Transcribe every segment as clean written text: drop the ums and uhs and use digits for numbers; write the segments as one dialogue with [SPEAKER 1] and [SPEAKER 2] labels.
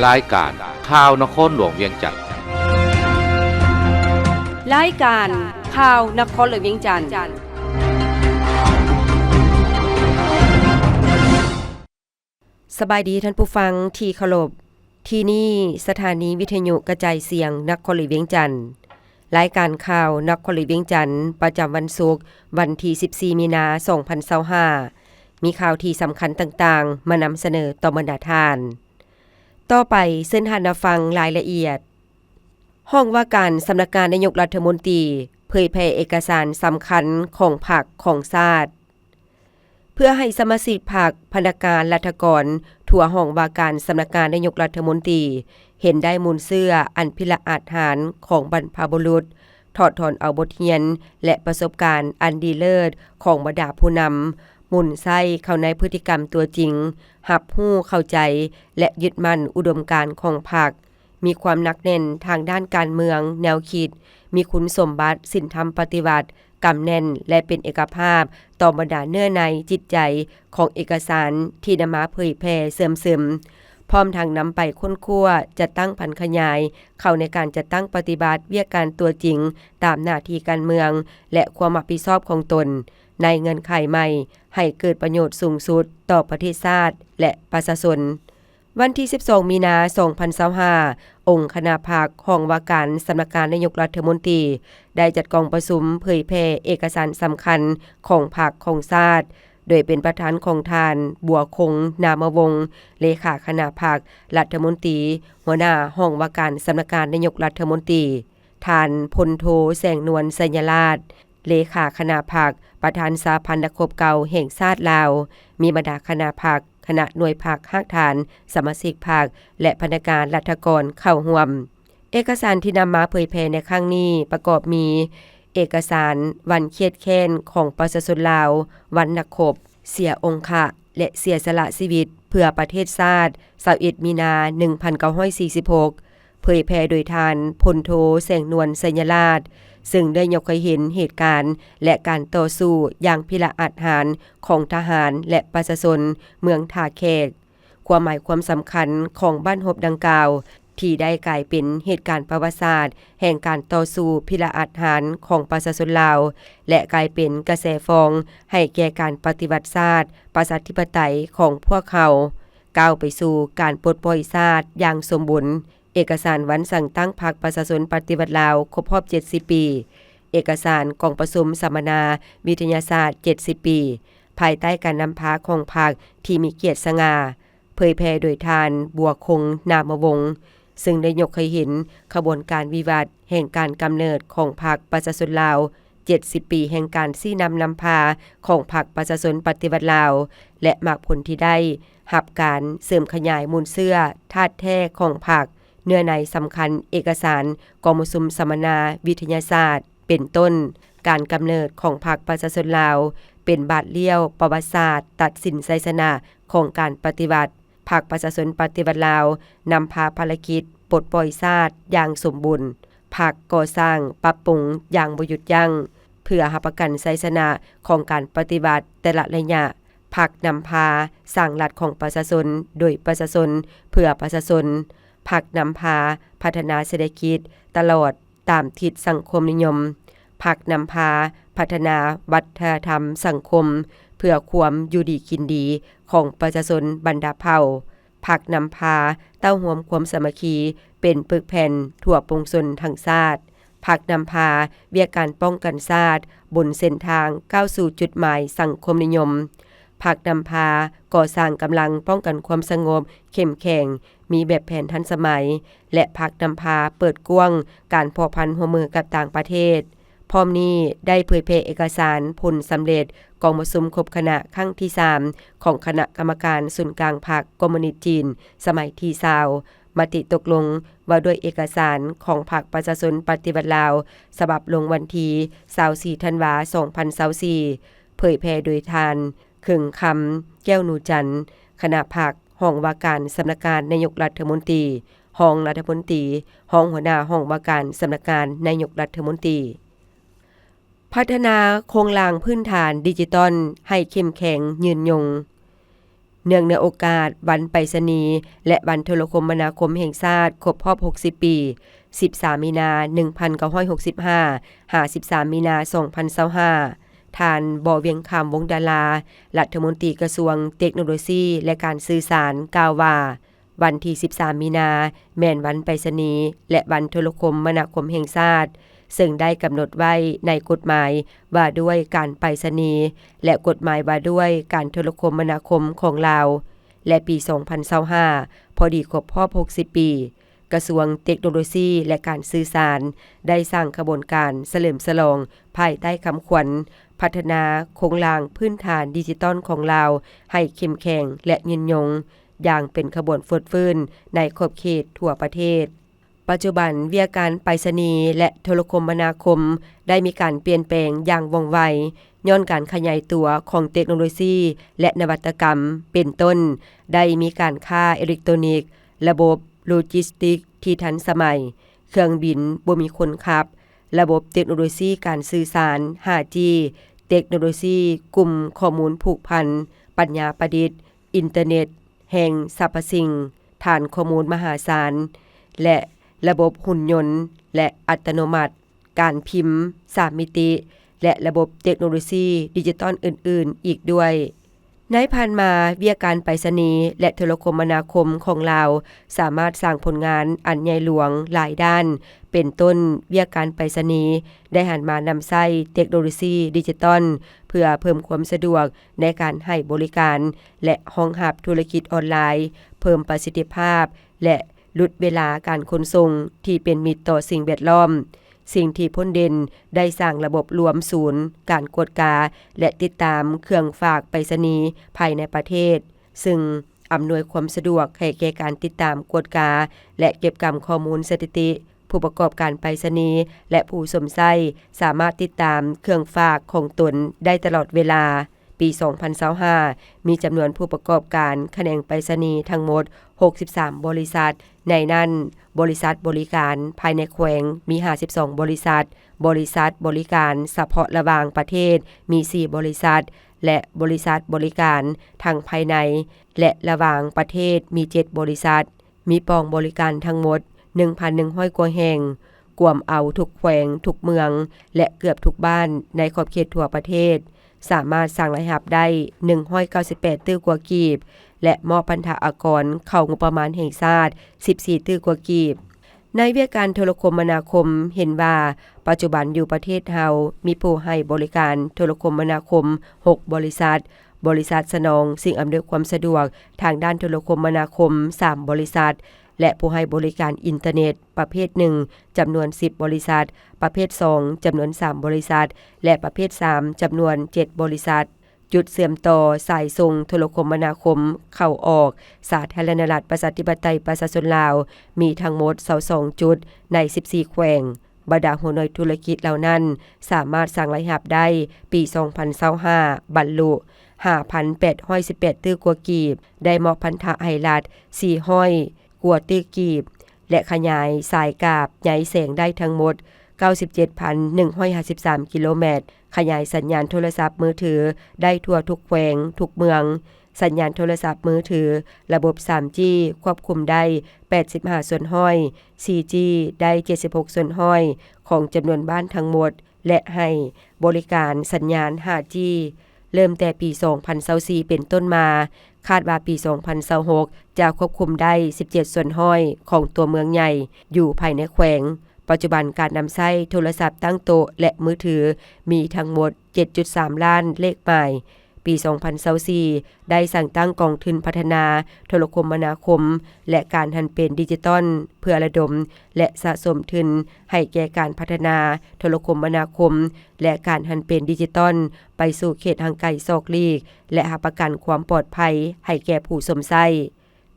[SPEAKER 1] รายการข่าวนครหลวงเวียงจันทน์
[SPEAKER 2] รายการข่าวนครหลวงเวียงจันทน์สบายดีท่านผู้ฟังที่เคารพที่นี่สถานีวิทยุกระจายเสียงนครหลวงเวียงจันทน์รายการข่าวนครหลวงเวียงจันทน์ประจำวันศุกร์วันที่14มีนาคม2025มีข่าวที่สำคัญต่างๆมานำเสนอต่อบรรดาท่านต่อไปเส้นทางรับฟังรายละเอียดห้องว่าการสำนักงานนายกรัฐมนตรีเผยแพร่เอกสารสำคัญของพรรคของชาติเพื่อให้สมาชิกพรรคพนักงานรัฐกรทั่วห้องว่าการสำนักงานนายกรัฐมนตรีเห็นได้มูลเสื้ออันพิละอาจหารของบรรพบุรุษถอดถอนเอาบทเรียนและประสบการณ์อันดีเลิศของบรรดาผู้นำมุ่นใส่เข้าในพฤติกรรมตัวจริงรับรู้เข้าใจและยึดมั่นอุดมการณ์ของพรรคมีความหนักแน่นทางด้านการเมืองแนวคิดมีคุณสมบัติศีลธรรมปฏิบัติกำแน่นและเป็นเอกภาพต่อบรรดาเนื้อในจิตใจของเอกสารที่นำมาเผยแพร่เสริมซึมพร้อมทางนำไปค้นคว้าจะตั้งพันขยายเข้าในการจัดตั้งปฏิบัติเวียกการตัวจริงตามหน้าที่การเมืองและความรับผิดชอบของตนในเงินไขใหม่ให้เกิดประโยชน์สูงสุดต่อประเทศชาติและประชาชนวันที่12มีนาคม2025องค์คณะภาคห้องว่าการสำนักงานนายกรัฐมนตรีได้จัดกองประชุมเผยแพร่เอกสารสำคัญของพรรคของชาติโดยเป็นประธานของทานบัวคงนามวงศ์เลขาคณะภาครัฐมนตรีหัวหน้าห้องว่าการสำนักงานนายกรัฐมนตรีทานพลโทแสงนวลสัญราชเลขาคณะภาคประธานสาพันธคบเก่าแห่งชาติลาวมีบรรดาคณะภาคคณะหน่วยภาคภาคฐานสมาชิกภาคและพนักงานรัฐกรเข้าร่วมเอกสารที่นำมาเผยแพร่ในครั้งนี้ประกอบมีเอกสารวันเคียดแค้นของประชาชนลาววันนักคบเสียองค์คะและเสียสละชีวิตเพื่อประเทศชาติ21มีนา1946เผยแพร่โดยทานพลโทแสงนวลสัญราชซึ่งได้ยกให้เห็นเหตุการณ์และการต่อสู้อย่างพิละอาจหาญของทหารและประชาชนเมืองท่าแขกความหมายความสำคัญของบ้านหบดังกล่าวที่ได้กลายเป็นเหตุการณ์ประวัติศาสตร์แห่งการต่อสู้พิละอาจหาญของประชาชนลาวและกลายเป็นกระแสฟองให้แก่การปฏิวัติศาสตร์ประชาธิปไตยของพวกเขาก้าวไปสู่การปลดปล่อยชาติอย่างสมบูรณ์เอกสารวันสั่งตั้งพรรคประชาชนปฏิวัติลาวครบรอบ70ปีเอกสารกองประชุมสัมมนาวิทยาศาสตร์70ปีภายใต้การนำพาของพรรคที่มีเกียรติสง่าเผยแพร่โดยทานบัวคงนามวงศ์ซึ่งได้ยกให้เห็นขบวนการวิวัฒน์แห่งการกำเนิดของพรรคประชาชนลาว70ปีแห่งการชี้นำพาของพรรคประชาชนปฏิวัติลาวและมรรคผลที่ได้รับการเสริมขยายมูลเสื้อธาตุแท้ของพรรคเนื้อในสำคัญเอกสารกองประชุมสัมมนาวิทยาศาสตร์เป็นต้นการกำเนิดของพรรคประชาชนลาวเป็นบาทเลี้ยวประวัติศาสตร์ตัดสินชัยชนะของการปฏิวัติพรรคประชาชนปฏิวัติลาวนำพาภารกิจปลดปล่อยชาติอย่างสมบูรณ์พรรคก่อสร้างปรับปรุงอย่างบ่หยุดยั้งเพื่อรับประกันชัยชนะของการปฏิบัติแต่ละระยะพรรคนำพาสร้างรัฐของประชาชนโดยประชาชนเพื่อประชาชนพรรคนำพาพัฒนาเศรษฐกิจตลอดตามทิศสังคมนิยมพรรคนำพาพัฒนาวัฒนธรรมสังคมเพื่อความอยู่ดีกินดีของประชาชนบรรดาเผ่าพรรคนำพาเต้าห่วมความสามัคคีเป็นปึกแผ่นทั่วปวงชนทั้งชาติพรรคนำพาเวียกการป้องกันชาติบนเส้นทางก้าวสู่จุดหมายสังคมนิยมพรรคนำพาก่อสร้างกำลังป้องกันความสงบเข้มแข็งมีแบบแผนทันสมัยและพรรคนำพาเปิดกว้างการพอพันร่วมมือกับต่างประเทศพร้อมนี้ได้เผยแพร่เอกสารผลสำเร็จกองประชุมครบคณะครั้งที่3ของคณะกรรมการศูนย์กลางพรรคคอมมิวนิสต์จีนสมัยที่20มติตกลงว่าด้วยเอกสารของพรรคประชาชนปฏิวัติลาวฉบับลงวันที่24ธันวาคม2024เผยแพร่โดยทานขึงคำแก้วหนูจันทร์คณะพรรคห้องว่าการสำนักงานนายกรัฐมนตรีห้องรัฐมนตรีห้องหัวหน้าห้องว่าการสำนักงานนายกรัฐมนตรีพัฒนาโครงสร้างพื้นฐานดิจิทัลให้เข้มแข็งยืนยง เนื่องในโอกาสวันไปรษณีย์และวันโทรคมนาคมแห่งชาติครบรอบ60 ปี 13 มีนา 1965 53 มีนา 2025ท่านบ่เวียงคำวงดารารัฐมนตรีกระทรวงเทคโนโลยีและการสื่อสารกล่าวว่าวันที่ 13 มีนาแม่นวันไปรษณีย์และวันโทรคมนาคมแห่งชาติซึ่งได้กำหนดไว้ในกฎหมายว่าด้วยการไปรษณีย์และกฎหมายว่าด้วยการโทรคมนาคมของลาวและปี 2025 พอดีครบรอบ60 ปีกระทรวงเทคโนโลยีและการสื่อสารได้สร้างขบวนการเฉลิมฉลองภายใต้คำขวัญพัฒนาโครงสร้างพื้นฐานดิจิทัลของลาวให้เข้มแข็งและยืนยงอย่างเป็นขบวนฟืดฟื้นในขอบเขตทั่วประเทศปัจจุบันเวียการไปรษณีย์และโทรคมนาคมได้มีการเปลี่ยนแปลงอย่างว่องไวย้อนการขยายตัวของเทคโนโลยีและนวัตกรรมเป็นต้นได้มีการค้าอิเล็กทรอนิกส์ระบบโลจิสติกที่ทันสมัยเครื่องบินบ่มีคนขับระบบเทคโนโลยีการสื่อสาร 5G เทคโนโลยีกลุ่มข้อมูลผูกพันปัญญาประดิษฐ์อินเทอร์เน็ตแห่งสรรพสิ่งฐานข้อมูลมหาศาลและระบบหุ่นยนต์และอัตโนมัติการพิมพ์3มิติและระบบเทคโนโลยีดิจิทัลอื่นๆอีกด้วยในผ่านมาเวียการไปรษณีย์และโทรคมนาคมของลาวสามารถสร้างผลงานอันใหญ่หลวงหลายด้านเป็นต้นเวียการไปรษณีย์ได้หันมานำใช้เทคโนโลยีดิจิทัลเพื่อเพิ่มความสะดวกในการให้บริการและรองรับธุรกิจออนไลน์เพิ่มประสิทธิภาพและลดเวลาการขนส่งที่เป็นมิตรต่อสิ่งแวดล้อมสิ่งที่พ้นเด่นได้สร้างระบบรวมศูนย์การกวดกาและติดตามเครื่องฝากไปรษณีย์ภายในประเทศซึ่งอำนวยความสะดวกให้แก่การติดตามกวดกาและเก็บกำข้อมูลสถิติผู้ประกอบการไปรษณีย์และผู้สมใช้สามารถติดตามเครื่องฝากของตนได้ตลอดเวลาปี 2025 มีจำนวนผู้ประกอบการแขนงไปรษณีย์ทั้งหมด63 บริษัทในนั้นบริษัทบริการภายในแขวงมี52 บริษัทบริษัทบริการเฉพาะระหว่างประเทศมี4 บริษัทและบริษัทบริการทางภายในและระหว่างประเทศมี7 บริษัทมีปองบริการทั้งหมด 1,100 กว่าแห่งกวมเอาทุกแขวงทุกเมืองและเกือบทุกบ้านในขอบเขตทั่วประเทศสามารถสร้างรายรับได้198ตื้อกว่ากีบและมอบพันธอากรเข้างบประมาณแห่งชาติ14ตื้อกว่ากีบในเวียการโทรคมนาคมเห็นว่าปัจจุบันอยู่ประเทศเฮามีผู้ให้บริการโทรคมนาคม6 บริษัทสนองสิ่งอำนวยความสะดวกทางด้านโทรคมนาคม3 บริษัทและผู้ให้บริการอินเทอร์เน็ตประเภท1จำนวน10 บริษัทประเภท2จำนวน3 บริษัทและประเภท3จำนวน7 บริษัทจุดเสื่อมต่อสายส่งโทรคมนาคมเข้าออกสาธารณรัฐประชาธิปไตยประชาชนลาวมีทั้งหมด22จุดใน14แขวงบรรดาหัวหน่วยธุรกิจเหล่านั้นสามารถสร้างรายรับได้ปี 2025 บรรลุ 5,818 ตื้อกว่ากีบได้มอบพันธะให้รัฐ400กว่าตื้อกีบและขยายสายกาบใหญ่แสงได้ทั้งหมด 97,153 กิโลเมตรขยายสัญญาณโทรศัพท์มือถือได้ทั่วทุกแขวงทุกเมืองสัญญาณโทรศัพท์มือถือระบบ 3G ควบคุมได้85ส่วนห้อย 4G ได้76ส่วนห้อยของจำนวนบ้านทั้งหมดและให้บริการสัญญาณ 5G เริ่มแต่ปี 2024 เป็นต้นมาคาดว่าปี 2026 จะควบคุมได้17ส่วนห้อยของตัวเมืองใหญ่อยู่ภายในแขวงปัจจุบันการนำใช้โทรศัพท์ตั้งโต๊ะและมือถือมีทั้งหมด 7.3 ล้านเลขหมายปี 2024 ได้สั่งตั้งกองทุนพัฒนาโทรคมนาคมและการหันเป็นดิจิทัลเพื่อระดมและสะสมทุนให้แก่การพัฒนาโทรคมนาคมและการหันเป็นดิจิทัลไปสู่เขตห่างไกลซอกลีกและหาประกันความปลอดภัยให้แก่ผู้สมใช้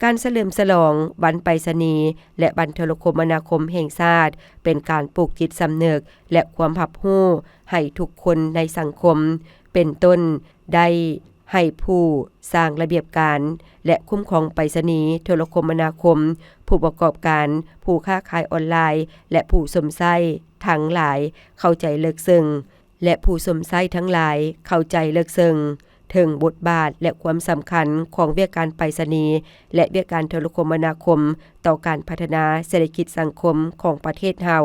[SPEAKER 2] การเฉลิมฉลองวันไปรษณีย์และวันโทรคมนาคมแห่งชาติเป็นการปลูกจิตสำนึกและความรับรู้ให้ทุกคนในสังคมเป็นต้นได้ให้ผู้สร้างระเบียบการและคุ้มครองไปรษณีย์โทรคมนาคมผู้ประกอบการผู้ค้าขายออนไลน์และผู้สมใช้ทั้งหลายเข้าใจลึกซึ้งและผู้สมใช้ทั้งหลายเข้าใจลึกซึ้ง ถึงบทบาทและความสำคัญของเวียกการไปรษณีย์และเวียกการโทรคมนาคมต่อการพัฒนาเศรษฐกิจสังคมของประเทศเฮา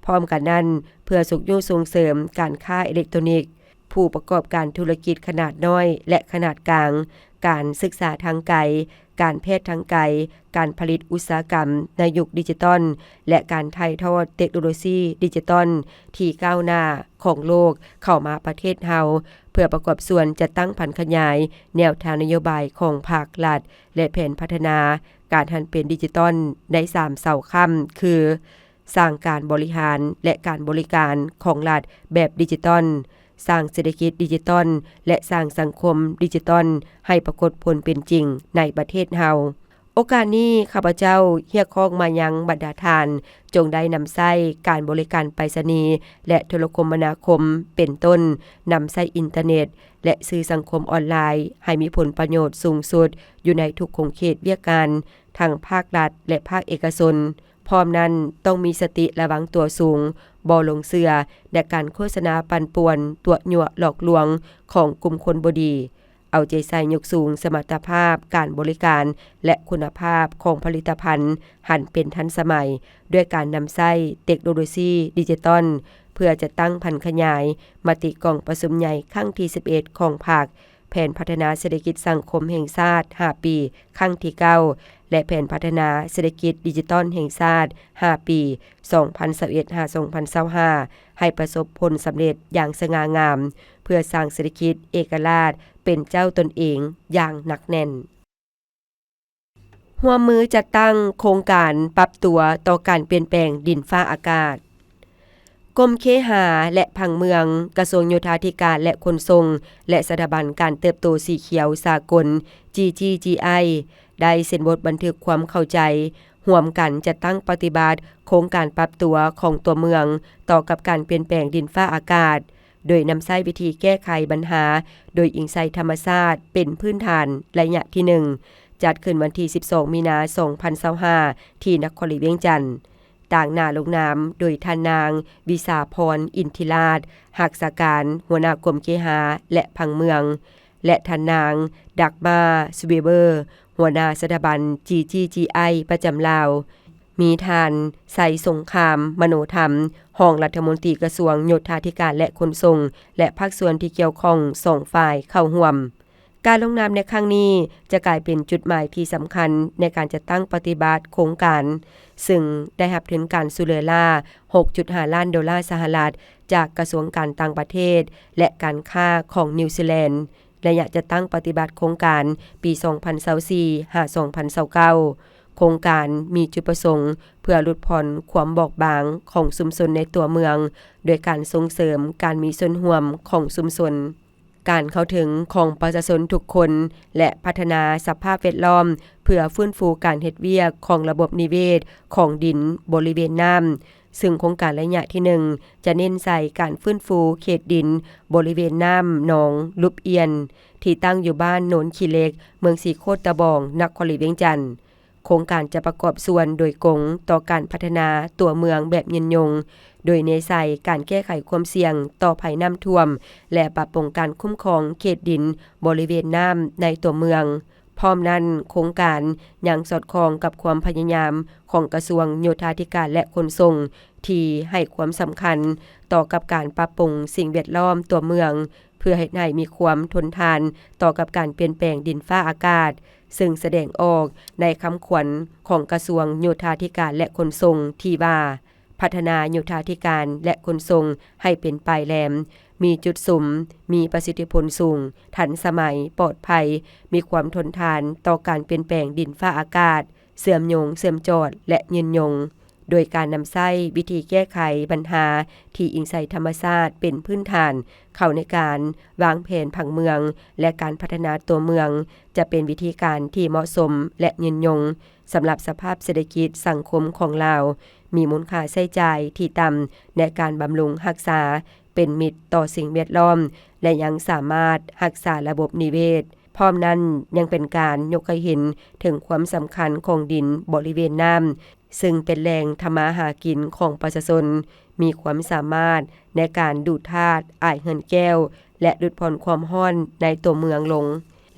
[SPEAKER 2] พร้อมกันนั้นเพื่อสุขยุส่งเสริมการค้าอิเล็กทรอนิกส์ผู้ประกอบการธุรกิจขนาดน้อยและขนาดกลางการศึกษาทางไกลการแพทย์ทางไกลการผลิตอุตสาหกรรมในยุคดิจิทัลและการถ่ายทอดเทคโนโลยีดิจิทัลที่ก้าวหน้าของโลกเข้ามาประเทศเฮาเพื่อประกอบส่วนจะตั้งผันขยายแนวทางนโยบายของภาครัฐและแผนพัฒนาการหันเป็นดิจิทัลใน3เสาค่ำคือสร้างการบริหารและการบริการของรัฐแบบดิจิทัลสร้างเศรษฐกิจดิจิทัลและสร้างสังคมดิจิทัลให้ปรากฏผลเป็นจริงในประเทศเฮาโอกาสนี้ข้าพเจ้าเรียกร้องมายังบรรดาท่านจงได้นำใช้การบริการไปรษณีย์และโทรคมนาคมเป็นต้นนำใช้อินเทอร์เน็ตและสื่อสังคมออนไลน์ให้มีผลประโยชน์สูงสุดอยู่ในทุกขงเขตเวียกการทั้งภาครัฐและภาคเอกชนพร้อมนั้นต้องมีสติระวังตัวสูงบ่ลงเชื่อและการโฆษณาปั่นป่วนตัวยั่วหลอกลวงของกลุ่มคนบ่ดีเอาใจใส่ยกสูงสมรรถภาพการบริการและคุณภาพของผลิตภัณฑ์หันเป็นทันสมัยด้วยการนำใช้เทคโนโลยีดิจิทัลเพื่อจะตั้งพันขยายมติกล่องประชุมใหญ่ครั้งที่11ของภาคแผนพัฒนาเศรษฐกิจสังคมแห่งชาติ5ปีครั้งที่9และแผนพัฒนาเศรษฐกิจดิจิทัลแห่งชาติ5ปี2021-2025ให้ประสบผลสำเร็จอย่างสง่างามเพื่อสร้างเศรษฐกิจเอกราชเป็นเจ้าตนเองอย่างหนักแน่นร่วมมือจัดตั้งโครงการปรับตัวต่อการเปลี่ยนแปลงดินฟ้าอากาศกรมเคหะและผังเมืองกระทรวงโยธาธิการและขนส่งและสถาบันการเติบโตสีเขียวสากล GGGI ได้เซ็นบทบันทึกความเข้าใจร่วมกันจัดตั้งปฏิบัติโครงการปรับตัวของตัวเมืองต่อกับการเปลี่ยนแปลงดินฟ้าอากาศโดยนำใช้วิธีแก้ไขปัญหาโดยอิงใส่ธรรมชาติเป็นพื้นฐานระยะที่1จัดขึ้นวันที่12มีนาคม2025ที่นครหลวงเวียงจันทน์ต่างหน้าลงนามโดยท่านนางวิสาพรอินทิราชรักษาการหัวหน้ากรมเคหะและผังเมืองและท่านนางดักมาสเวเบอร์หัวหน้าสถาบัน GGGI ประจำลาวมีท่านไสสงครามมโนธรรมรองรัฐมนตรีกระทรวงโยธาธิการและขนส่งและภาคส่วนที่เกี่ยวข้อง2ฝ่ายเข้าร่วมการลงนามในครั้งนี้จะกลายเป็นจุดหมายที่สำคัญในการจัดตั้งปฏิบัติโครงการซึ่งได้รับถึงการช่วยเหลือ $6.5 ล้านสหรัฐจากกระทรวงการต่างประเทศและการค้าของนิวซีแลนด์ระยะจะตั้งปฏิบัติโครงการปี 2024-2029 โครงการมีจุดประสงค์เพื่อลดผ่อนความบอบบางของชุมชนในตัวเมืองโดยการส่งเสริมการมีส่วนร่วมของชุมชนการเข้าถึงของประชาชนทุกคนและพัฒนาสภาพแวดล้อมเพื่อฟื้นฟูการเฮ็ดเวียกของระบบนิเวศของดินบริเวณน้ำซึ่งโครงการระยะที่1จะเน้นใส่การฟื้นฟูเขตดินบริเวณน้ำหนองลุบเอียนที่ตั้งอยู่บ้านโนนขี้เหล็กเมืองสีโคตรตะบองนครหลวงเวียงจันทน์โครงการจะประกอบส่วนโดยกงต่อการพัฒนาตัวเมืองแบบยืนยงโดยเน้นใส่การแก้ไขความเสี่ยงต่อภัยน้ำท่วมและปรับปรุงการคุ้มครองเขตดินบริเวณน้ำในตัวเมืองพร้อมนั้นโครงการยังสอดคล้องกับความพยายามของกระทรวงโยธาธิการและขนส่งที่ให้ความสำคัญต่อกับการปรับปรุงสิ่งแวดล้อมตัวเมืองเพื่อให้มีความทนทานต่อกับการเปลี่ยนแปลงดินฟ้าอากาศซึ่งแสดงออกในคำขวัญของกระทรวงโยธาธิการและขนส่งที่ว่าพัฒนาโยธาธิการและขนส่งให้เป็นปลายแหลมมีจุดสุมมีประสิทธิผลสูงทันสมัยปลอดภัยมีความทนทานต่อการเปลี่ยนแปลงดินฟ้าอากาศเสื่อมโยงเสื่อมจอดและยืนยงโดยการนำใช้วิธีแก้ไขปัญหาที่อิงใส่ธรรมชาติเป็นพื้นฐานเข้าในการวางแผนผังเมืองและการพัฒนาตัวเมืองจะเป็นวิธีการที่เหมาะสมและยืนยงสำหรับสภาพเศรษฐกิจสังคมของลาวมีมูลค่าใช้จ่ายที่ต่ำในการบำรุงรักษาเป็นมิตรต่อสิ่งแวดล้อมและยังสามารถรักษาระบบนิเวศพร้อมนั้นยังเป็นการยกให้เห็นถึงความสำคัญของดินบริเวณน้ำซึ่งเป็นแหล่งทำมาหากินของประชาชนมีความสามารถในการดูดธาตุอ้ายเหินแก้ว และลดผ่อนความร้อนในตัวเมืองลง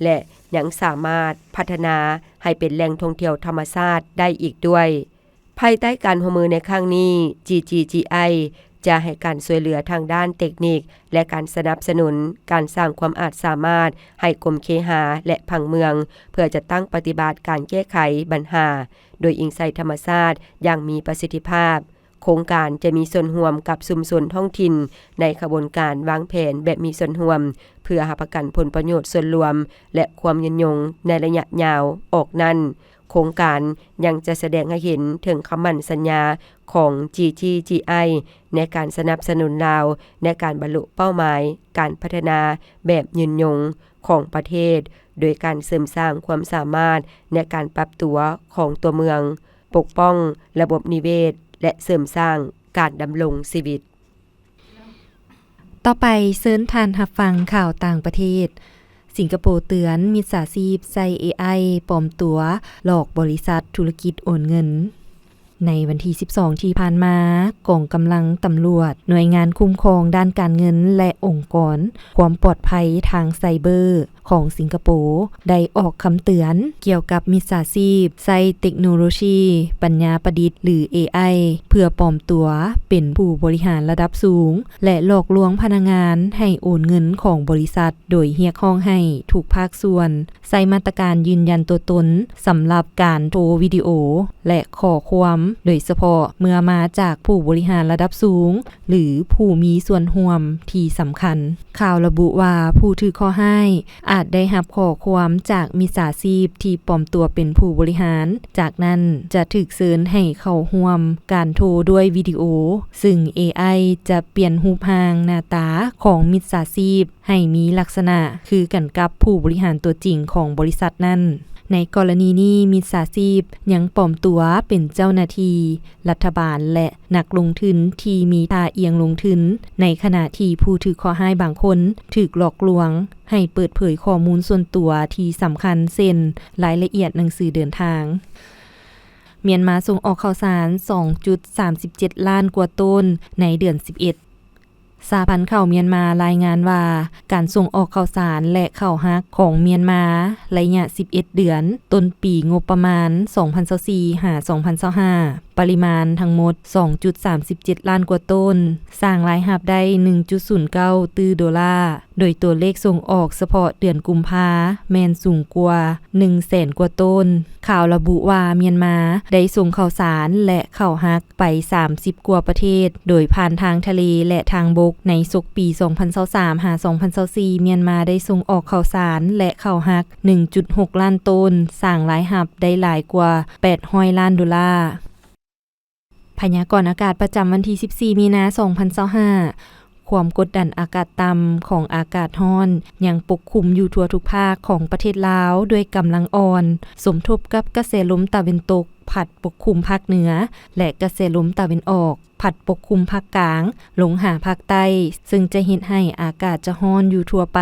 [SPEAKER 2] และยังสามารถพัฒนาให้เป็นแหล่งท่องเที่ยวธรรมชาติได้อีกด้วยภายใต้การร่วมมือในครั้งนี้ GGGI จะให้การช่วยเหลือทางด้านเทคนิคและการสนับสนุนการสร้างความอาจสามารถให้กรมเคหะและผังเมืองเพื่อจะตั้งปฏิบัติการแก้ไขปัญหาโดยอิงใส่ธรรมชาติอย่างมีประสิทธิภาพโครงการจะมีส่วนร่วมกับชุมชนท้องถิ่นในขบวนการวางแผนแบบมีส่วนร่วมเพื่อหาประกันผลประโยชน์ส่วนรวมและความยืนยงในระยะยาวออกนั้นโครงการยังจะแสดงให้เห็นถึงคำมั่นสัญญาของ GGGI ในการสนับสนุนลาวในการบรรลุเป้าหมายการพัฒนาแบบยืนยงของประเทศโดยการเสริมสร้างความสามารถในการปรับตัวของตัวเมืองปกป้องระบบนิเวศและเสริมสร้างการดำรงชีวิต
[SPEAKER 3] ต่อไปเชิญทานรับฟังข่าวต่างประเทศสิงคโปร์เตือนมิจฉาชีพใช้ AI ปลอมตัวหลอกบริษัทธุรกิจโอนเงินในวันที่12ที่ผ่านมากองกำลังตำรวจหน่วยงานคุ้มครองด้านการเงินและองค์กรความปลอดภัยทางไซเบอร์ของสิงคโปร์ได้ออกคำเตือนเกี่ยวกับมิจฉาชีพใช้เทคโนโลยีปัญญาประดิษฐ์หรือ AI เพื่อปลอมตัวเป็นผู้บริหารระดับสูงและหลอกลวงพนักงานให้โอนเงินของบริษัทโดยเรียกร้องให้ทุกภาคส่วนใช้มาตรการยืนยันตัวตนสำหรับการโทรวิดีโอและข้อความโดยเฉพาะเมื่อมาจากผู้บริหารระดับสูงหรือผู้มีส่วนร่วมที่สำคัญข่าวระบุว่าผู้ถือข้อให้อาจได้รับข้อความจากมิจฉาชีพที่ปลอมตัวเป็นผู้บริหารจากนั้นจะถูกเชิญให้เข้าร่วมการโทรด้วยวิดีโอซึ่ง AI จะเปลี่ยนรูปร่างหน้าตาของมิจฉาชีพให้มีลักษณะคือกันกับผู้บริหารตัวจริงของบริษัทนั้นในกรณีนี้มิจฉาชีพยังปลอมตัวเป็นเจ้าหน้าที่รัฐบาลและนักลงทุนที่มีท่าเอียงลงทุนในขณะที่ผู้ถือข้อให้บางคนถูกหลอกลวงให้เปิดเผยข้อมูลส่วนตัวที่สำคัญเช่นรายละเอียดหนังสือเดินทางเมียนมาส่งออกข้าวสาร 2.37 ล้านกว่าต้นในเดือน11สหพันธ์ข้าวเมียนมารายงานว่าการส่งออกข้าวสารและข้าวฮักของเมียนมาระยะ11เดือนต้นปีงบประมาณ 2024-2025 ปริมาณทั้งหมด 2.37 ล้านกว่าต้นสร้างรายรับได้ 1.09 ตื้อดอลลาร์โดยตัวเลขส่งออกเฉพาะเดือนกุมภาแม่นสูงกว่า 100,000 กว่าต้นข่าวระบุว่าเมียนมาได้ส่งข้าวสารและข้าวฮักไป30กว่าประเทศโดยผ่านทางทะเลและทางบกในศกปี 2023-2024 เมียนมาได้ส่งออกข้าวสารและข้าวฮัก 1.6 ล้านต้นสร้างรายรับได้หลายกว่า800ล้านดอลลาร์พยากรณ์อากาศประจำวันที่14มีนาคม 2025ความกดดันอากาศต่ำของอากาศร้อนยังปกคลุมอยู่ทั่วทุกภาคของประเทศลาวด้วยกำลังอ่อนสมทบกับกระแสลมตะวันตกพัดปกคลุมภาคเหนือและกระแสลมตะวันออกพัดปกคลุมภาคกลางลงหาภาคใต้ซึ่งจะเฮ็ดให้อากาศจะร้อนอยู่ทั่วไป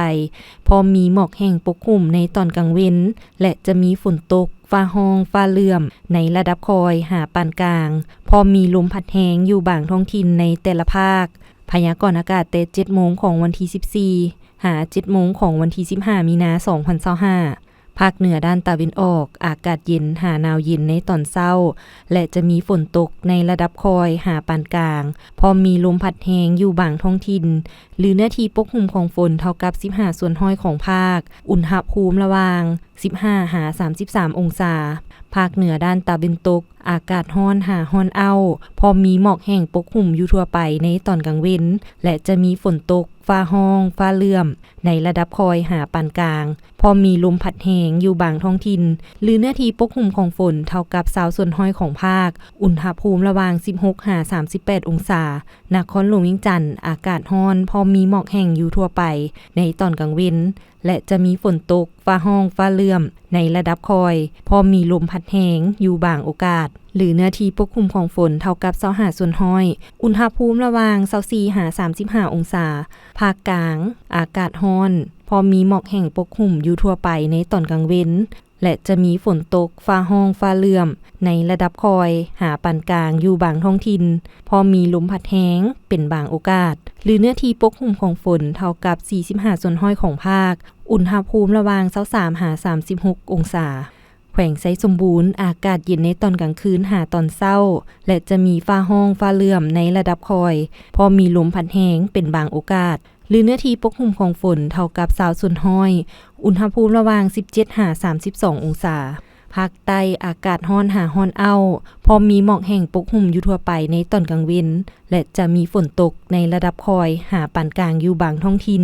[SPEAKER 3] พอมีหมอกแห้งปกคลุมในตอนกลางเว้นและจะมีฝนตกฟ้าห้องฟ้าเหลื่อมในระดับคอยหาปานกลางพอมีลมพัดแห้งอยู่บางท้องถิ่นในแต่ละภาคพยากรณ์อากาศแต่ 7 โมงของวันที่14หา 7 โมงของวันที่15มีนาคม 2025ภาคเหนือด้านตะวันออกอากาศเย็นหาหนาวเย็นในตอนเช้าและจะมีฝนตกในระดับคอยหาปานกลางพอมีลมพัดแห้งอยู่บางท้องถิ่นหรือเนื้อที่ปกคลุมของฝนเท่ากับ15ส่วนห้อยของภาคอุณหภูมิระหว่าง15หา33องศาภาคเหนือด้านตะวันตกอากาศร้อนหาร้อนเอาพอมีหมอกแห้งปกคลุมอยู่ทั่วไปในตอนกลางเว้นและจะมีฝนตกฟ้าห้องฟ้าเหลื่อมในระดับคอยหาปานกลางพอมีลมพัดแห้งอยู่บางท้องถิ่นหรือเนื้อที่ปกคลุมของฝนเท่ากับ20ส่วนห้อยของภาคอุณหภูมิระหว่าง16หา38องศานครหลวงเวียงจันทน์อากาศร้อนพอมีหมอกแห้งอยู่ทั่วไปในตอนกลางเว้นและจะมีฝนตกฟ้าห้องฟ้าเหลื่อมในระดับคอยพอมีลมพัดแห้งอยู่บางโอกาสหรือเนื้อที่ปกคลุมของฝนเท่ากับ25ส่วนห้อยอุณหภูมิระหว่าง24หา35องศาภาคกลางอากาศร้อนพอมีหมอกแห้งปกคลุมอยู่ทั่วไปในตอนกลางเว้นและจะมีฝนตกฟ้าห้องฟ้าเหลื่อมในระดับคอยหาปานกลางอยู่บางท้องถิ่นพอมีลมพัดแห้งเป็นบางโอกาส หรือเนื้อที่ปกคลุมของฝนเท่ากับ45ส่วนห้อยของภาคอุณหภูมิระหว่าง23หา36องศาแขวงไซสมบูรณ์อากาศเย็นในตอนกลางคืนหาตอนเช้าและจะมีฟ้าห้องฟ้าเหลื่อมในระดับคอยพอมีลมพัดแรงเป็นบางโอกาสหรือเนื้อที่ปกคลุมของฝนเท่ากับ20ส่วนห้อยอุณหภูมิระหว่าง17หา32องศาภาคใต้อากาศร้อนหาร้อนเอาพอมีหมอกแห้งปกคลุมอยู่ทั่วไปในตอนกลางเว้นและจะมีฝนตกในระดับคอยหาปานกลางอยู่บางท้องถิ่น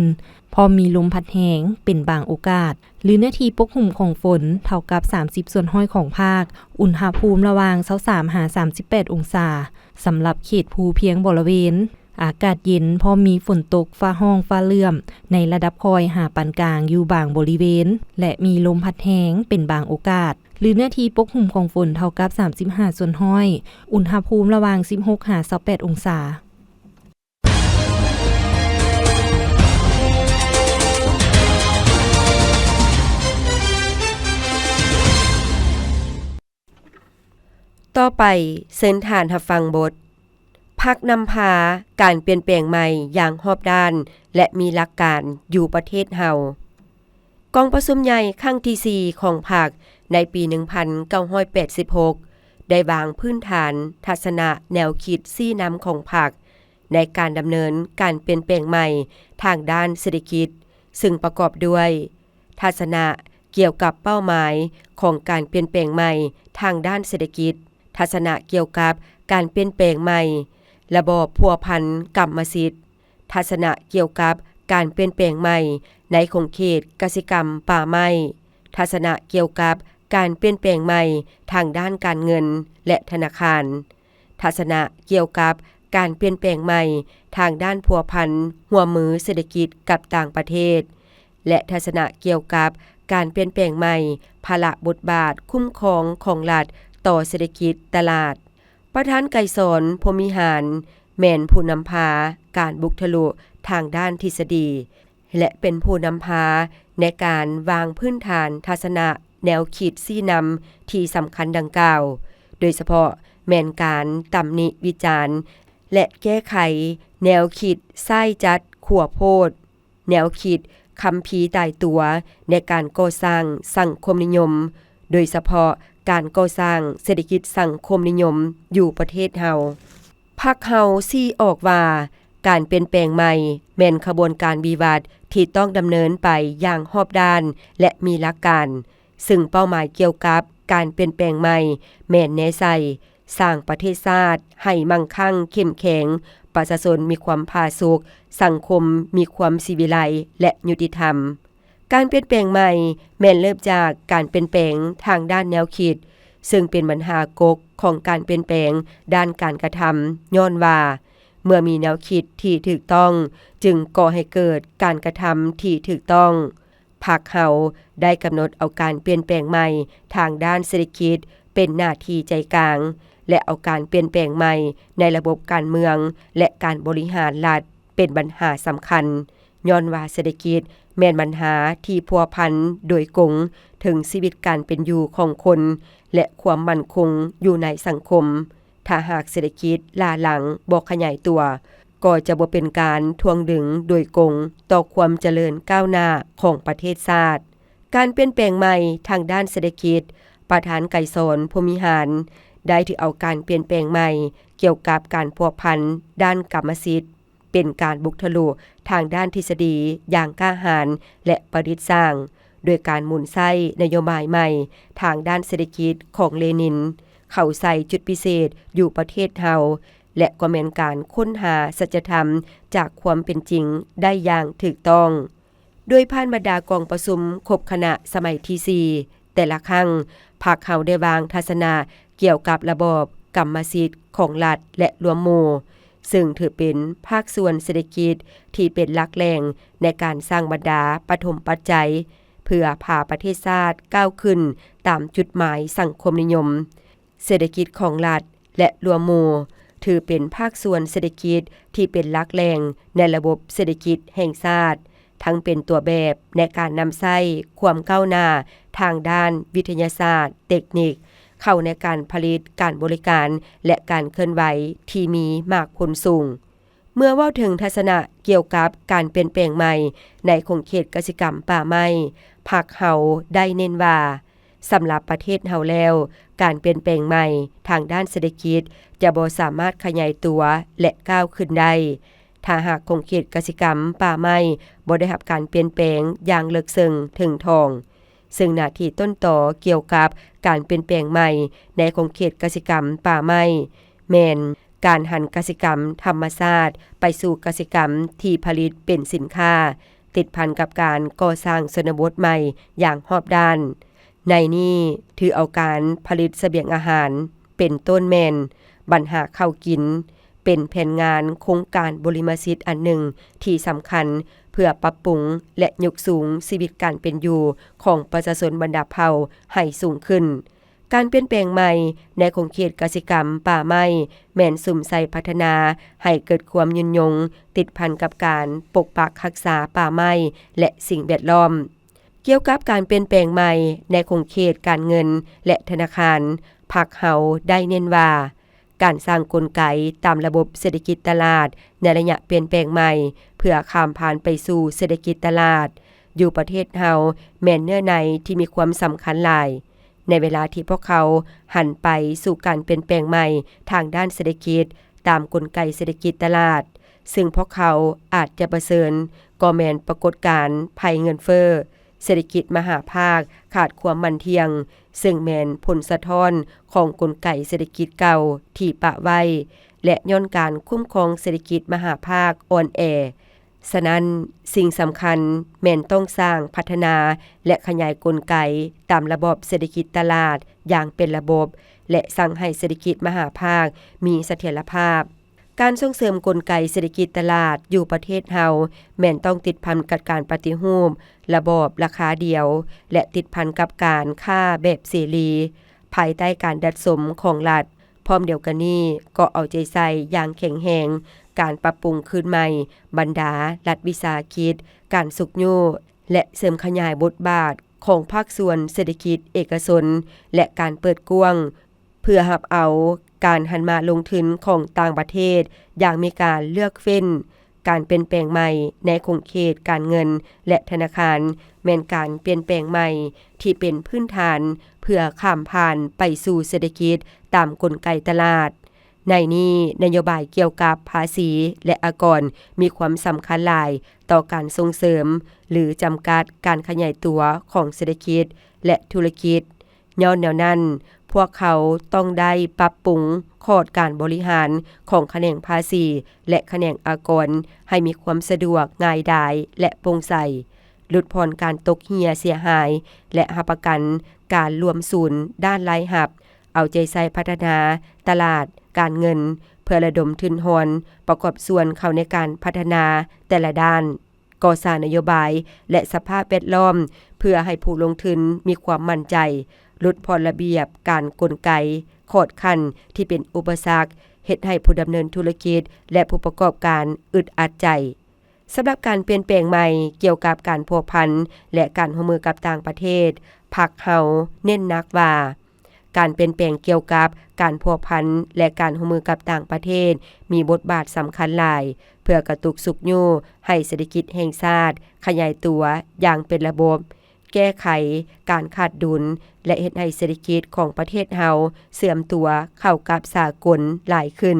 [SPEAKER 3] พอมีลมพัดแรงเป็นบางโอกาสหรือเนื้อที่ปกคลุมของฝนเท่ากับ30ส่วนห้อยของภาคอุณหภูมิระหว่าง23หา38องศาสำหรับเขตภูเพียงบริเวณอากาศเย็นพอมีฝนตกฟ้าห้องฟ้าเหลื่อมในระดับคอยหาปานกลางอยู่บางบริเวณและมีลมพัดแรงเป็นบางโอกาสหรือเนื้อที่ปกคลุมของฝนเท่ากับ35ส่วนห้อยอุณหภูมิระหว่าง16หา28องศา
[SPEAKER 2] ต่อไปเส้นทานรับฟังบทพักนำพาการเปลี่ยนแปลงใหม่อย่างรอบด้านและมีหลักการอยู่ประเทศเฮากองประชุมใหญ่ครั้งที่4ของพรรคในปี1986ได้วางพื้นฐานทัศนะแนวคิด4นำของพรรคในการดำเนินการเปลี่ยนแปลงใหม่ทางด้านเศรษฐกิจซึ่งประกอบด้วยทัศนะเกี่ยวกับเป้าหมายของการเปลี่ยนแปลงใหม่ทางด้านเศรษฐกิจทัศนะเกี่ยวกับการเปลี่ยนแปลงใหม่ระบอบพัวพันกรรมสิทธิ์ทัศนะเกี่ยวกับการเปลี่ยนแปลงใหม่ในขงเขตกสิกรรมป่าไม้ทัศนะเกี่ยวกับการเปลี่ยนแปลงใหม่ทางด้านการเงินและธนาคารทัศนะเกี่ยวกับการเปลี่ยนแปลงใหม่ทางด้านพัวพันหัวมือเศรษฐกิจกับต่างประเทศและทัศนะเกี่ยวกับการเปลี่ยนแปลงใหม่ภาระบทบาทคุ้มครองของรัฐต่อเศรษฐกิจตลาดประธานไกรสอนพรหมิหารแม่นผู้นำพาการบุกทะลุทางด้านทฤษฎีและเป็นผู้นำพาในการวางพื้นฐานทัศนะแนวคิด4นำที่สำคัญดังกล่าวโดยเฉพาะแม่นการตำหนิวิจารณ์และแก้ไขแนวคิดไส้จัดขั่วโพดแนวคิดคัมภีร์ตายตัวในการก่อสร้างสังคมนิยมโดยเฉพาะการก่อสร้างเศรษฐกิจสังคมนิยมอยู่ประเทศเฮาพรรคเฮาซี้ออกว่าการเปลี่ยนแปลงใหม่แม่นขบวนการวิวัฒน์ที่ต้องดำเนินไปอย่างรอบด้านและมีหลักการซึ่งเป้าหมายเกี่ยวกับการเปลี่ยนแปลงใหม่แม่นแน่ใส่สร้างประเทศชาติให้มั่งคั่งเข้มแข็งประชาชนมีความผาสุกสังคมมีความสิวิไลและยุติธรรมการเปลี่ยนแปลงใหม่แม่นเริ่มจากการเปลี่ยนแปลงทางด้านแนวคิดซึ่งเป็นปัญหากกของการเปลี่ยนแปลงด้านการกระทำย้อนว่าเมื่อมีแนวคิดที่ถูกต้องจึงก่อให้เกิดการกระทำที่ถูกต้องพรรคเฮาได้กำหนดเอาการเปลี่ยนแปลงใหม่ทางด้านเศรษฐกิจเป็นหน้าที่ใจกลางและเอาการเปลี่ยนแปลงใหม่ในระบบการเมืองและการบริหารรัฐเป็นปัญหาสำคัญย้อนว่าเศรษฐกิจแม่นปัญหาที่พัวพันโดยกงถึงชีวิตการเป็นอยู่ของคนและความมั่นคงอยู่ในสังคมถ้าหากเศรษฐกิจล้าหลังบ่ขยายตัวก็จะบ่เป็นการทวงดึงโดยกงต่อความเจริญก้าวหน้าของประเทศชาติการเปลี่ยนแปลงใหม่ทางด้านเศรษฐกิจประธานไกรสอนพรหมิหารได้ถือเอาการเปลี่ยนแปลงใหม่เกี่ยวกับการพัวพันด้านกรรมสิทธิ์เป็นการบุกทะลุทางด้านทฤษฎีอย่างกล้าหาญและประดิษฐ์สร้างโดยการหมุนไส้นโยบายใหม่ทางด้านเศรษฐกิจของเลนินเข้าใส่จุดพิเศษอยู่ประเทศเฮาและก็แม่นการค้นหาสัจธรรมจากความเป็นจริงได้อย่างถูกต้องโดยผ่านบรรดากองประชุมครบคณะสมัยที่4แต่ละครั้งพรรคเฮาได้วางทัศนะเกี่ยวกับระบอบกรรมสิทธิ์ของรัฐและรวมหมู่ซึ่งถือเป็นภาคส่วนเศรษฐกิจที่เป็นหลักแหล่งในการสร้างบรรดาปฐมปัจจัยเพื่อพาประเทศชาติก้าวขึ้นตามจุดหมายสังคมนิยมเศรษฐกิจของรัฐและรวมหมู่ถือเป็นภาคส่วนเศรษฐกิจที่เป็นหลักแหล่งในระบบเศรษฐกิจแห่งชาติทั้งเป็นตัวแบบในการนำใช้ความก้าวหน้าทางด้านวิทยาศาสตร์เทคนิคเข้าในการผลิตการบริการและการเคลื่อนไหวที่มีมากผลสูง มื่อเว้าถึงทัศนะเกี่ยวกับการเปลี่ยนแปลงใหม่ในคงเขตกสิกรรมป่าไม้ภาคเฮาได้เน้นว่าสำหรับประเทศเฮาแล้วการเปลี่ยนแปลงใหม่ทางด้านเศรษฐกิจจะบ่สามารถขยายตัวและก้าวขึ้นได้ถ้าหากคงเขตกสิกรรมป่าไม้บ่ได้รับการเปลี่ยนแปลงอย่างลึกซึ้งถึงทองซึ่งหน้าที่ต้นต่อเกี่ยวกับการเปลี่ยนแปลงใหม่ในคงเขตกสิกรรมป่าไม้แม่นการหันกสิกรรมธรรมชาติไปสู่กสิกรรมที่ผลิตเป็นสินค้าติดพันกับการก่อสร้างชนบทใหม่อย่างรอบด้านในนี้ถือเอาการผลิตเสบียงอาหารเป็นต้นแม่นบรรหาข้าวกินเป็นแผนงานโครงการบริมสิทธิ์อันหนึ่งที่สำคัญเพื่อปรับปรุงและยกสูงชีวิตการเป็นอยู่ของประชาชนบรรดาเผ่าให้สูงขึ้นการเปลี่ยนแปลงใหม่ในคงเขตกสิกรรมป่าไม้แม่นสุ่มใส่พัฒนาให้เกิดความยืนยงติดพันกับการปกปักรักษาป่าไม้และสิ่งแวดล้อมเกี่ยวกับการเปลี่ยนแปลงใหม่ในคงเขตการเงินและธนาคารภาคเฮาได้เน้นว่าการสร้างกลไกตามระบบเศรษฐกิจตลาดในระยะเปลี่ยนแปลงใหม่เพื่อข้ามผ่านไปสู่เศรษฐกิจตลาดอยู่ประเทศเฮาแม่นเนื้อในที่มีความสำคัญหลายในเวลาที่พวกเขาหันไปสู่การเปลี่ยนแปลงใหม่ทางด้านเศรษฐกิจตามกลไกเศรษฐกิจตลาดซึ่งพวกเขาอาจจะประเสริญก็แม่นปรากฏการณ์ภัยเงินเฟ้อเศรษฐกิจมหาภาคขาดความมั่นเที่ยงซึ่งแม่นผลสะท้อนของกลไกเศรษฐกิจเก่าที่ปะไว้และย้อนการคุ้มครองเศรษฐกิจมหาภาคอ่อนแอฉะนั้นสิ่งสำคัญแม่นต้องสร้างพัฒนาและขยายกลไกตามระบบเศรษฐกิจตลาดอย่างเป็นระบบและสั่งให้เศรษฐกิจมหาภาคมีเสถียรภาพการส่งเสริมกลไกเศรษฐกิจตลาดอยู่ประเทศเฮาแม่นต้องติดพันกับการปฏิรูประบบราคาเดียวและติดพันกับการค้าแบบเสรีภายใต้การดัดสมของรัฐพร้อมเดียวกันนี้ก็เอาใจใส่อย่างแข็งแรงการปรับปรุงคืนใหม่บรรดารัฐวิสาหกิจการสุกยู่และเสริมขยายบทบาทของภาคส่วนเศรษฐกิจเอกชนและการเปิดกว้างเพื่อรับเอาการหันมาลงทุนของต่างประเทศอย่างมีการเลือกเฟ้นการเปลี่ยนแปลงใหม่ในคงเขตการเงินและธนาคารแม่นการเปลี่ยนแปลงใหม่ที่เป็นพื้นฐานเพื่อข้ามผ่านไปสู่เศรษฐกิจตามกลไกตลาดในนี้นโยบายเกี่ยวกับภาษีและอากรมีความสำคัญหลายต่อการส่งเสริมหรือจำกัดการขยายตัวของเศรษฐกิจและธุรกิจย้อนแนวนั้นพวกเขาต้องได้ปรับปรุงโครงการบริหารของแขนงภาษีและแขนงอากรให้มีความสะดวกง่ายดายและโปร่งใสลดผ่อนการตกเหี่ยเสียหายและรับประกันการรวมศูนย์ด้านรายรับเอาใจใส่พัฒนาตลาดการเงินเพื่อระดมทุนหอนประกอบส่วนเข้าในการพัฒนาแต่ละด้านก่อสร้างนโยบายและสภาพแวดล้อมเพื่อให้ผู้ลงทุนมีความมั่นใจลดผ่อนระเบียบการกลไกโคดคันที่เป็นอุปสรรคเฮ็ดให้ผู้ดำเนินธุรกิจและผู้ประกอบการอึดอัดใจสำหรับการเปลี่ยนแปลงใหม่เกี่ยวกับการพัวพันและการร่วมมือกับต่างประเทศพรรคเฮาเน้นหนักว่าการเปลี่ยนแปลงเกี่ยวกับการพัวพันและการร่วมมือกับต่างประเทศมีบทบาทสำคัญหลายเพื่อกระตุกสุกยู่ให้เศรษฐกิจแห่งชาติขยายตัวอย่างเป็นระบบแก้ไขการขาดดุลและเฮ็ดให้เศรษฐกิจของประเทศเฮาเสื่อมตัวเข้ากับสากลหลายขึ้น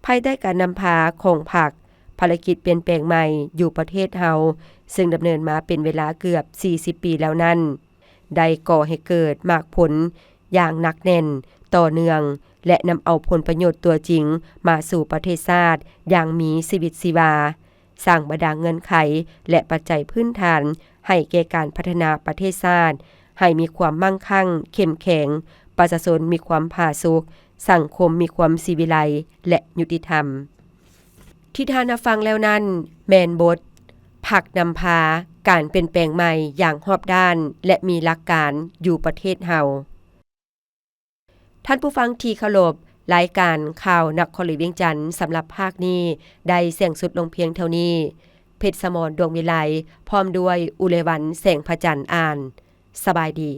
[SPEAKER 2] ภายใต้การนำพาของพรรคภารกิจเปลี่ยนแปลงใหม่อยู่ประเทศเฮาซึ่งดำเนินมาเป็นเวลาเกือบ40ปีแล้วนั้นได้ก่อให้เกิดมากผลอย่างหนักแน่นต่อเนื่องและนำเอาผลประโยชน์ตัวจริงมาสู่ประเทศชาติอย่างมีชีวิตชีวาสร้างบรรดาเงินไขและปัจจัยพื้นฐานให้แก่การพัฒนาประเทศชาติให้มีความมั่งคั่งเข้มแข็งประชาชนมีความผาสุกสังคมมีความศิวิไลและยุติธรรมที่ท่านฟังแล้วนั้นแมนบทผักนำพาการเปลี่ยนแปลงใหม่อย่างรอบด้านและมีหลักการอยู่ประเทศเฮาท่านผู้ฟังที่เคารพรายการข่าวนครหลวงเวียงจันทน์สำหรับภาคนี้ได้เสียงสุดลงเพียงเท่านี้เพชรสมรดวงวิไลพร้อมด้วยอุเลวันแสงพระจันทร์อ่านสบายดี